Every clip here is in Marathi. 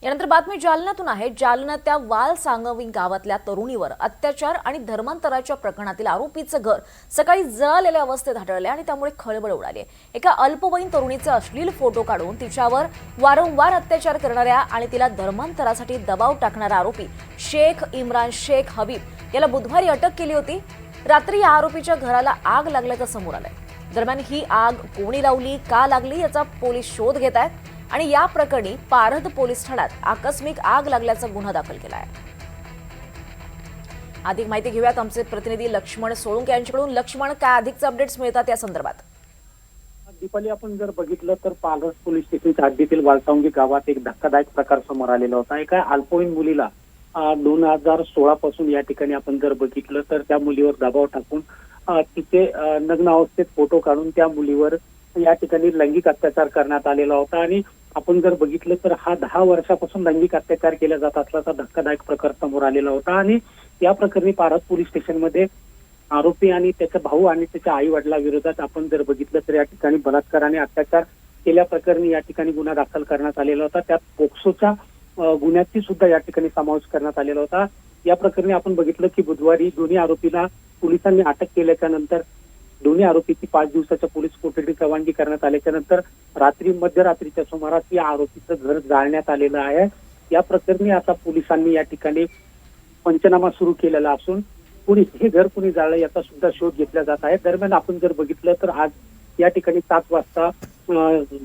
यानंतर बातमी जालन्यातून आहे। जालन्याच्या वाल सांगवी गावातल्या तरुणीवर अत्याचार आणि धर्मांतराच्या प्रकरणातील आरोपीचं घर सकाळी जळालेल्या अवस्थेत आढळले आणि त्यामुळे खळबळ उडाली। एका अल्पवयीन तरुणीचे अश्लील फोटो काढून तिच्यावर वारंवार अत्याचार करणाऱ्या आणि तिला धर्मांतरासाठी दबाव टाकणारा आरोपी शेख इम्रान शेख हबीब याला बुधवारी अटक केली होती। रात्री या आरोपीच्या घराला आग लागल्याचं समोर आलंय। दरम्यान ही आग कोणी लावली, का लागली याचा पोलीस शोध घेत आहेत आणि या प्रकरणी पारध पोलीस ठाण्यात आकस्मिक आग लागल्याचा गुन्हा दाखल केला आहे। अधिक माहिती घेऊयात आमचे प्रतिनिधी लक्ष्मण सोळुंके यांच्याकडून। लक्ष्मण, काय अधिकचे अपडेट्स मिळतात या संदर्भात? दीपाली, आपण जर बघितलं तर पालघर पोलीस स्टेशनच्या हद्दीतील वालसांगी गावात एक धक्कादायक प्रकार समोर आलेला होता। एका अल्पवयीन मुलीला 2016 पासून या ठिकाणी आपण जर बघितलं तर त्या मुलीवर दबाव टाकून तिचे नग्न अवस्थेत फोटो काढून त्या मुलीवर या ठिकाणी लैंगिक अत्याचार करण्यात आलेला होता। आणि आपण जर बघितलं तर हा 10 वर्षापासून लैंगिक अत्याचार केला जात असल्याचा धक्कादायक प्रकार समोर आलेला होता। आणि या प्रकरणी पारध पोलीस स्टेशनमध्ये आरोपी आणि त्याचा भाऊ आणि त्याच्या आई वडिलांविरोधात आपण जर बघितलं तर या ठिकाणी बलात्कार आणि अत्याचार केल्याप्रकरणी या ठिकाणी गुन्हा दाखल करण्यात आलेला होता। त्यात पोक्सोच्या गुन्ह्याची सुद्धा या ठिकाणी समावेश करण्यात आलेला होता। या प्रकरणी आपण बघितलं की बुधवारी दोन्ही आरोपीला पोलिसांनी अटक केल्याच्या नंतर दोन्ही आरोपीची 5 दिवसाच्या पोलीस कोठडीत रवानगी करण्यात आल्याच्या नंतर मध्यरात्रीच्या सुमारास या आरोपीचं घर जाळण्यात आलेलं आहे। या प्रकरणी आता पोलिसांनी या ठिकाणी पंचनामा सुरू केलेला असून हे घर कुणी जाळलं याचा सुद्धा शोध घेतला जात आहे। दरम्यान आपण जर बघितलं तर आज या ठिकाणी 7 वाजता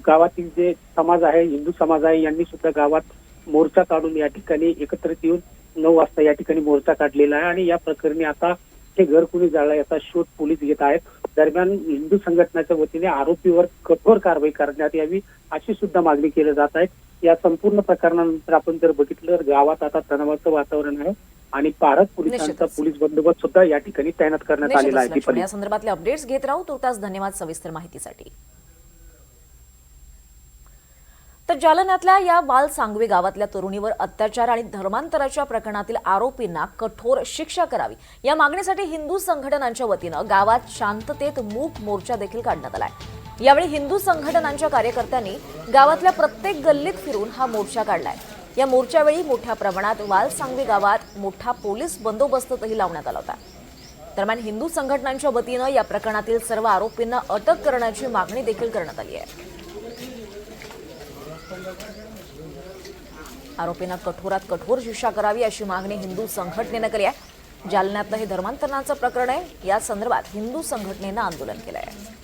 गावातील जे समाज आहे, हिंदू समाज आहे, यांनी सुद्धा गावात मोर्चा काढून या ठिकाणी एकत्रित येऊन 9 वाजता या ठिकाणी मोर्चा काढलेला आहे। आणि या प्रकरणी आता हे घर कुणी जाळलं याचा शोध पोलीस घेत आहेत। दरम्यान हिंदू संघटनेच्या वतीने आरोपीवर कठोर कारवाई करण्यात यावी अशी सुद्धा मागणी केली जात आहे। या संपूर्ण प्रकरणानंतर आपण जर बघितलं गावात आता तणावाचं वातावरण आहे आणि पारध पोलिसांचा पोलीस बंदोबस्त सुद्धा या ठिकाणी तैनात करण्यात आलेला आहे। या संदर्भातले अपडेट्स घेत राहू। तुर्तास धन्यवाद सविस्तर माहितीसाठी। तर जालन्यातल्या या वाल सांगवी गावातल्या तरुणीवर अत्याचार आणि धर्मांतराच्या प्रकरणातील आरोपींना कठोर शिक्षा करावी या मागणीसाठी हिंदू संघटनांच्या वतीनं गावात शांततेत मूक मोर्चा देखील काढण्यात आलाय। यावेळी हिंदू संघटनांच्या कार्यकर्त्यांनी गावातल्या प्रत्येक गल्लीत फिरून हा मोर्चा काढलाय। या मोर्चावेळी मोठ्या प्रमाणात वाल सांगवी गावात मोठा पोलीस बंदोबस्तही लावण्यात आला होता। दरम्यान हिंदू संघटनांच्या वतीनं या प्रकरणातील सर्व आरोपींना अटक करण्याची मागणी देखील करण्यात आली आहे। आरोपींना कठोरात कठोर शिक्षा करावी अशी मागणी हिंदू संघटनेनं केली आहे। जालन्यातलं हे धर्मांतरणाचं प्रकरण आहे। या संदर्भात हिंदू संघटनेनं आंदोलन केलं आहे।